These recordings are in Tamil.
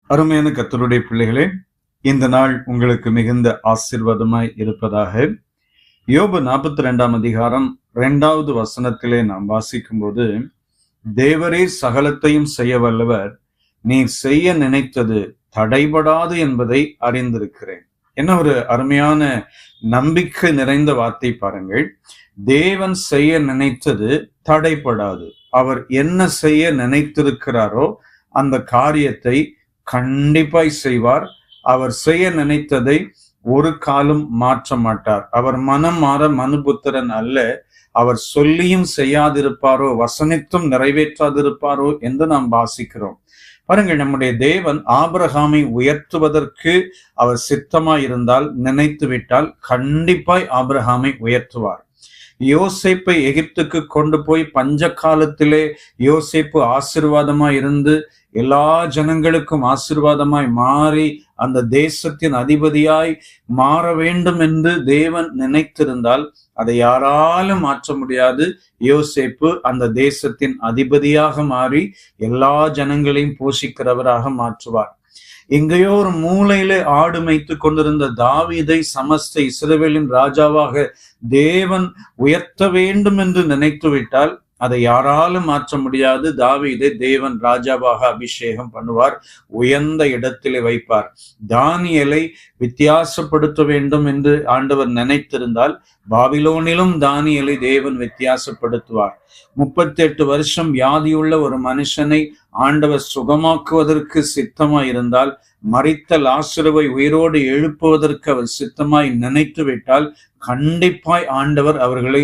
அருமையான கர்த்தருடைய பிள்ளைகளே, இந்த நாள் உங்களுக்கு மிகுந்த ஆசீர்வாதமாய் இருப்பதாக. யோபு 42 அதிகாரம் 2வது வசனத்திலே நாம் வாசிக்கும் போது, தேவரே சகலத்தையும் செய்ய வல்லவர், நீர் செய்ய நினைத்தது தடைபடாது என்பதை அறிந்திருக்கிறேன். என்ன ஒரு அருமையான நம்பிக்கை நிறைந்த வார்த்தை பாருங்கள். தேவன் செய்ய நினைத்தது தடைபடாது. அவர் என்ன செய்ய நினைத்திருக்கிறாரோ அந்த காரியத்தை கண்டிப்பாய் செய்வார். அவர் செய்ய நினைத்ததை ஒரு காலம் மாற்ற மாட்டார். அவர் மனம் மாற மனுபுத்திரன் அல்ல. அவர் சொல்லியும் செய்யாதிருப்பாரோ, வசனித்தும் நிறைவேற்றாதிருப்பாரோ என்று நாம் வாசிக்கிறோம். பாருங்கள், நம்முடைய தேவன் ஆபிரகாமை உயர்த்துவதற்கு அவர் சித்தமாயிருந்தால், நினைத்து விட்டால் கண்டிப்பாய் ஆபிரகாமை உயர்த்துவார். யோசேப்பை எகிப்துக்கு கொண்டு போய் பஞ்ச காலத்திலே யோசேப்பு ஆசீர்வாதமாய் இருந்து எல்லா ஜனங்களுக்கும் ஆசீர்வாதமாய் மாறி அந்த தேசத்தின் அதிபதியாய் மாற வேண்டும் என்று தேவன் நினைத்திருந்தால் அதை யாராலும் மாற்ற முடியாது. யோசேப்பு அந்த தேசத்தின் அதிபதியாக மாறி எல்லா ஜனங்களையும் போஷிக்கிறவராக மாற்றுவார். எங்கேயோ ஒரு மூலையிலே ஆடு மேய்த்து கொண்டிருந்த தாவீதை சமஸ்த இஸ்ரவேலின் ராஜாவாக தேவன் உயர்த்த வேண்டும் என்று நினைத்து விட்டால் அதை யாராலும் மாற்ற முடியாது. தாவீதை தேவன் ராஜாவாக அபிஷேகம் பண்ணுவார், உயர்ந்த இடத்திலே வைப்பார். தானியேலை வித்தியாசப்படுத்த வேண்டும் என்று ஆண்டவர் நினைத்திருந்தால் பாபிலோனிலும் தானியேலை தேவன் வித்தியாசப்படுத்துவார். 38 வருஷம் வியாதியுள்ள ஒரு மனுஷனை ஆண்டவர் சுகமாக்குவதற்கு சித்தமாய் இருந்தால், மரித்த லாசருவை உயிரோடு எழுப்புவதற்கு அவர் சித்தமாய் நினைத்து விட்டால் கண்டிப்பாய் ஆண்டவர் அவர்களை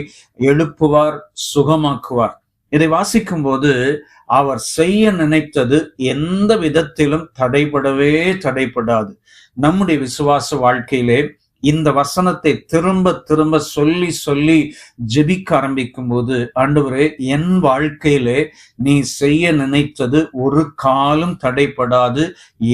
எழுப்புவார், சுகமாக்குவார். இதை வாசிக்கும் போது அவர் செய்ய நினைத்தது எந்த விதத்திலும் தடைபடாது. நம்முடைய விசுவாச வாழ்க்கையிலே இந்த வசனத்தை திரும்ப திரும்ப சொல்லி ஜெபிக்க ஆரம்பிக்கும் போது, ஆண்டவரே, என் வாழ்க்கையிலே நீ செய்ய நினைத்தது ஒரு காலம் தடைபடாது.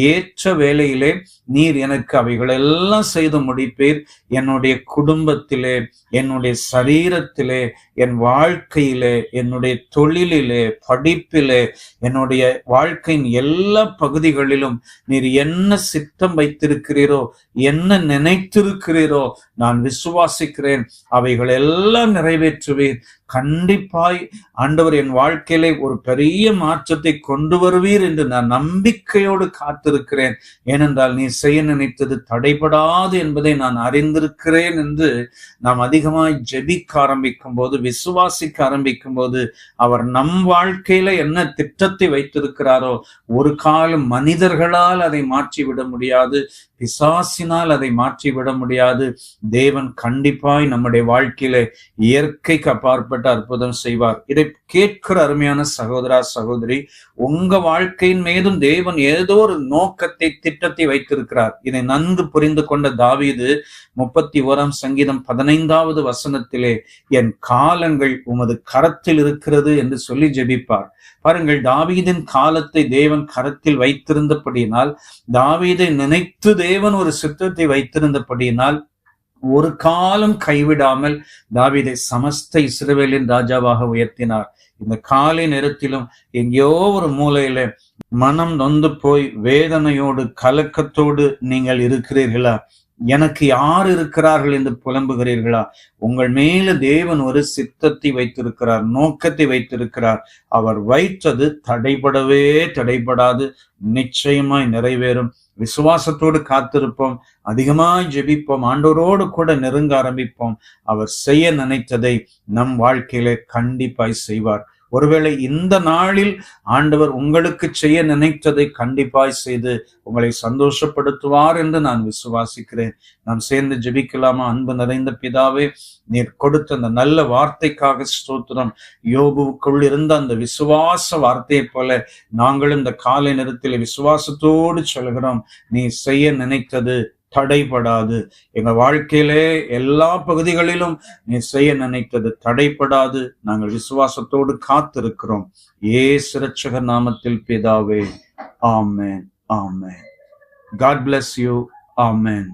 ஏற்ற வேளையிலே நீர் எனக்கு அவைகளெல்லாம் செய்து முடிப்பீர். என்னுடைய குடும்பத்திலே, என்னுடைய சரீரத்திலே, என் வாழ்க்கையிலே, என்னுடைய தொழிலிலே, படிப்பிலே, என்னுடைய வாழ்க்கையின் எல்லா பகுதிகளிலும் நீர் என்ன சித்தம் வைத்திருக்கிறீரோ, என்ன நினைத்திருக்கிறீரோ நான் விசுவாசிக்கிறேன். அவைகள் எல்லாம் நிறைவேற்றுவீர். கண்டிப்பாய் ஆண்டவர் என் வாழ்க்கையிலே ஒரு பெரிய மாற்றத்தை கொண்டு வருவீர் என்று நான் நம்பிக்கையோடு காத்திருக்கிறேன். ஏனென்றால் நீ செய்ய நினைத்தது தடைபடாது என்பதை நான் அறிந்திருக்கிறேன் என்று நாம் அதிகமாய் ஜெபிக்க ஆரம்பிக்கும் போது, விசுவாசிக்க ஆரம்பிக்கும் போது, அவர் நம் வாழ்க்கையில என்ன திட்டத்தை வைத்திருக்கிறாரோ ஒரு காலம் மனிதர்களால் அதை மாற்றிவிட முடியாது, பிசாசினால் அதை மாற்றிவிட முடியாது. தேவன் கண்டிப்பாய் நம்முடைய வாழ்க்கையில இயற்கைக்கு அப்பாற்பட்ட அற்புதம் செய்வார். இதை கேட்கிற அருமையான சகோதரா சகோதரி, உங்க வாழ்க்கையின் மீதும் தேவன் ஏதோ ஒரு நோக்கத்தை, திட்டத்தை வைத்திருக்கிறார். இதை நன்கு புரிந்து கொண்ட தாவீது 31 சங்கீதம் 15வது வசனத்திலே, என் காலங்கள் உமது கரத்தில் இருக்கிறது என்று சொல்லி ஜெபிப்பார். பாருங்கள், தாவீதின் காலத்தை தேவன் கரத்தில் வைத்திருந்தபடியினால், தாவீதை நினைத்து தேவன் ஒரு சித்தத்தை வைத்திருந்தபடியினால் ஒரு காலம் கைவிடாமல் தாவீதை சமஸ்த இஸ்ரவேலின் ராஜாவாக உயர்த்தினார். இந்த காலை நேரத்திலும் எங்கேயோ ஒரு மூலையில மனம் நொந்து போய் வேதனையோடு கலக்கத்தோடு நீங்கள் இருக்கிறீர்களா? எனக்கு யார் இருக்கிறார்கள் என்று புலம்புகிறீர்களா? உங்கள் மேல தேவன் ஒரு சித்தத்தை வைத்திருக்கிறார், நோக்கத்தை வைத்திருக்கிறார். அவர் வைத்தது தடைபடாது, நிச்சயமாய் நிறைவேறும். விசுவாசத்தோடு காத்திருப்போம், அதிகமாய் ஜெபிப்போம், ஆண்டவரோடு கூட நெருங்க ஆரம்பிப்போம். அவர் செய்ய நினைத்ததை நம் வாழ்க்கையில கண்டிப்பாய் செய்வார். ஒருவேளை இந்த நாளில் ஆண்டவர் உங்களுக்கு செய்ய நினைத்ததை கண்டிப்பாய் செய்து உங்களை சந்தோஷப்படுத்துவார் என்று நான் விசுவாசிக்கிறேன். நாம் சேர்ந்து ஜெபிக்கலாமா? அன்பு நிறைந்த பிதாவே, நீர் கொடுத்த அந்த நல்ல வார்த்தைக்காக ஸ்தோத்திரம். யோபுவுக்குள் இருந்த அந்த விசுவாச வார்த்தையை போல நாங்களும் இந்த காலை நேரத்தில் விசுவாசத்தோடு சொல்கிறோம், நீ செய்ய நினைத்தது தடைபடாது. எங்க வாழ்க்கையிலே எல்லா பகுதிகளிலும் நீ செய்ய நினைத்தது தடைபடாது. நாங்கள் விசுவாசத்தோடு காத்திருக்கிறோம். இயேசு இரட்சகர் நாமத்தில் பிதாவே, ஆமென், ஆமென். God bless you. Amen.